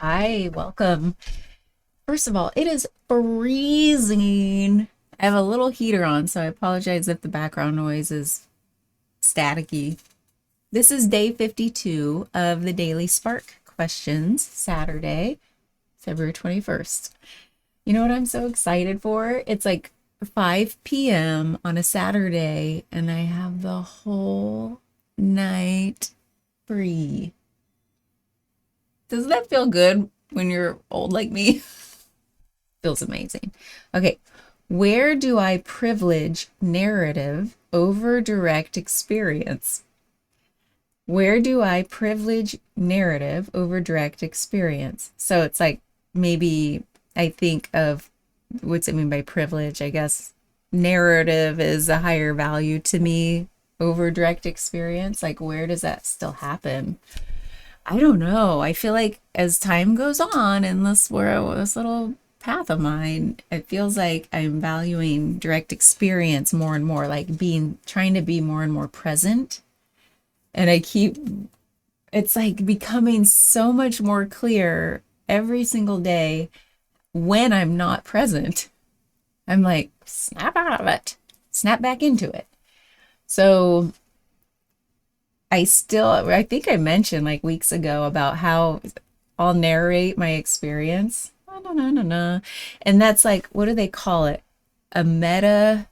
Hi, welcome. First of all, it is freezing. I have a little heater on, so I apologize if the background noise is staticky. This is day 52 of the Daily Spark Questions, Saturday, February 21st. You know what I'm so excited for? It's like 5 p.m. on a Saturday, and I have the whole night free. Doesn't that feel good when you're old like me? Feels amazing. Okay, where do I privilege narrative over direct experience? Where do I privilege narrative over direct experience? So it's like maybe I think of what's it mean by privilege? I guess narrative is a higher value to me over direct experience. Like, where does that still happen? I don't know. I feel like as time goes on in this little path of mine, it feels like I'm valuing direct experience more and more, like trying to be more and more present. And it's like becoming so much more clear every single day when I'm not present. I'm like, snap out of it, snap back into it. So I think I mentioned like weeks ago about how I'll narrate my experience. No, no, no, no. And that's like, what do they call it? A meta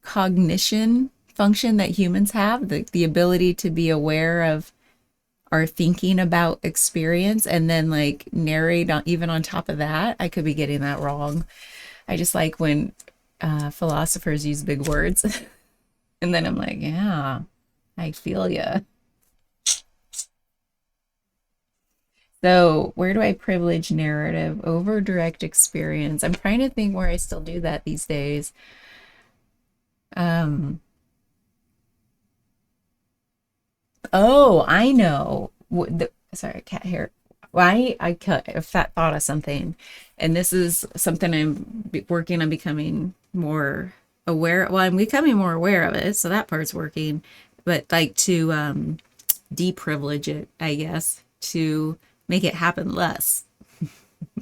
cognition function that humans have, the ability to be aware of our thinking about experience and then like narrate on, even on top of that. I could be getting that wrong. I just like when philosophers use big words. And then I'm like, yeah, I feel ya. So, where do I privilege narrative over direct experience? I'm trying to think where I still do that these days. Um, oh, I know. Sorry, cat hair. Why I thought of something, and this is something working on becoming more aware. Well, I'm becoming more aware of it, so that part's working. But like to deprivilege it, I guess, to make it happen less.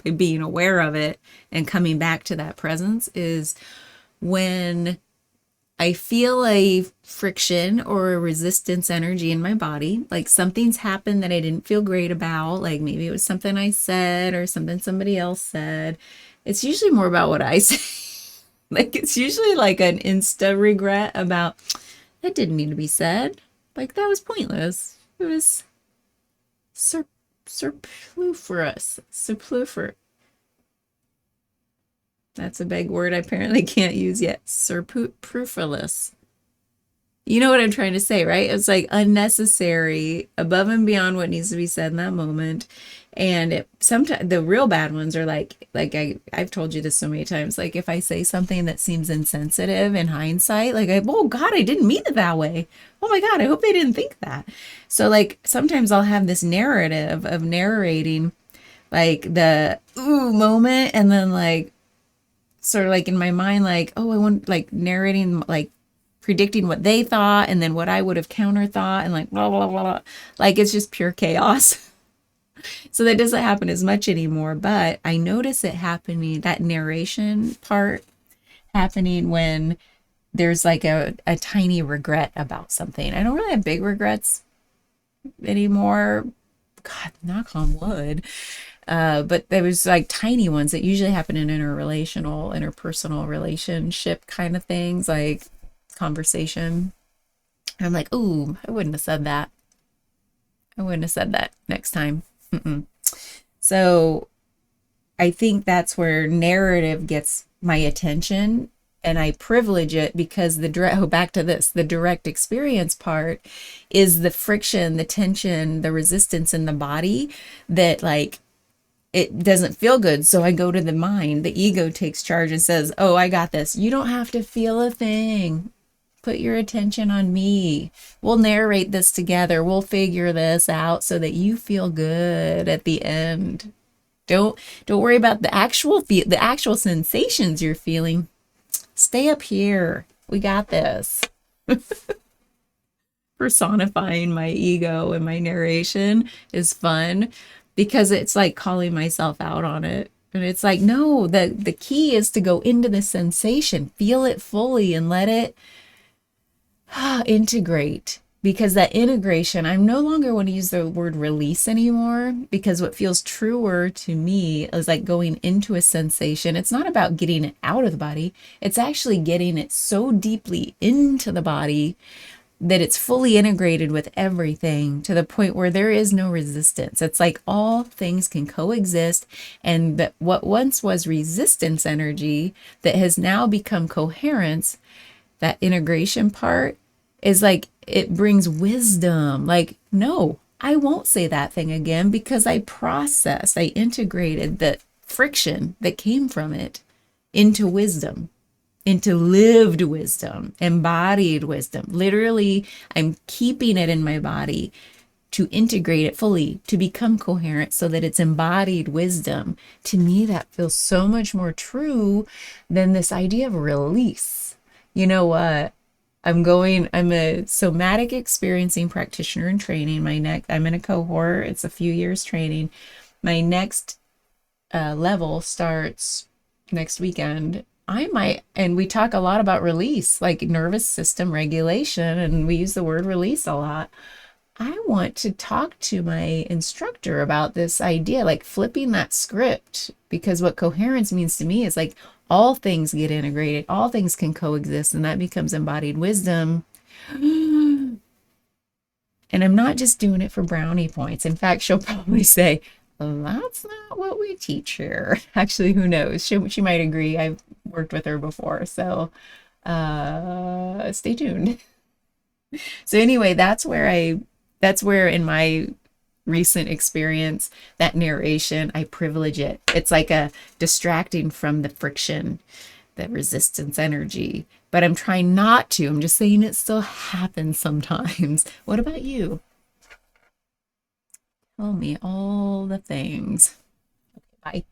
Being aware of it and coming back to that presence is when I feel a friction or a resistance energy in my body, like something's happened that I didn't feel great about, like maybe it was something I said or something somebody else said. It's usually more about what I say. Like it's usually like an insta regret about that didn't need to be said. Like that was pointless. It was sur- superfluous. Superfluous. That's a big word I apparently can't use yet. Superfluous. You know what I'm trying to say, right? It's like unnecessary, above and beyond what needs to be said in that moment. And sometimes the real bad ones are I've told you this so many times. Like if I say something that seems insensitive in hindsight, oh God, I didn't mean it that way. Oh my God, I hope they didn't think that. So like sometimes I'll have this narrative of narrating like the ooh moment, and then like sort of like in my mind, like, oh, I want like narrating, like predicting what they thought and then what I would have counter thought and like blah, blah, blah, blah. Like it's just pure chaos. So that doesn't happen as much anymore. But I notice it happening, that narration part happening when there's like a tiny regret about something. I don't really have big regrets anymore. God, knock on wood. But there was like tiny ones that usually happen in interpersonal relationship kind of things, like conversation. I'm like, ooh, I wouldn't have said that. I wouldn't have said that next time. Mm-mm. So I think that's where narrative gets my attention and I privilege it because back to this, the direct experience part is the friction, the tension, the resistance in the body that like it doesn't feel good. So I go to the mind. The ego takes charge and says, oh, I got this. You don't have to feel a thing. Put your attention on me. We'll narrate this together. We'll figure this out so that you feel good at the end. Don't worry about the actual sensations you're feeling. Stay up here. We got this. Personifying my ego and my narration is fun, because it's like calling myself out on it. And it's like, no, the key is to go into the sensation, feel it fully and let it integrate. Because that integration, I'm no longer want to use the word release anymore, because what feels truer to me is like going into a sensation. It's not about getting it out of the body. It's actually getting it so deeply into the body that it's fully integrated with everything to the point where there is no resistance. It's like all things can coexist. And that what once was resistance energy that has now become coherence, that integration part is like it brings wisdom. Like, no, I won't say that thing again because I processed, I integrated the friction that came from it into wisdom, into lived wisdom, embodied wisdom. Literally, I'm keeping it in my body to integrate it fully, to become coherent so that it's embodied wisdom. To me, that feels so much more true than this idea of release. You know what? I'm a somatic experiencing practitioner in training. I'm in a cohort. It's a few years training. My next level starts next weekend. I might, and we talk a lot about release, like nervous system regulation, and we use the word release a lot. I want to talk to my instructor about this idea, like flipping that script, because what coherence means to me is like all things get integrated, all things can coexist, and that becomes embodied wisdom. And I'm not just doing it for brownie points. In fact, she'll probably say, that's not what we teach here. Actually, who knows? She might agree. I've worked with her before. So stay tuned. So anyway, that's where in my recent experience, that narration, I privilege it. It's like a distracting from the friction, the resistance energy. But I'm trying not to. I'm just saying it still happens sometimes. What about you? Tell me all the things. Bye.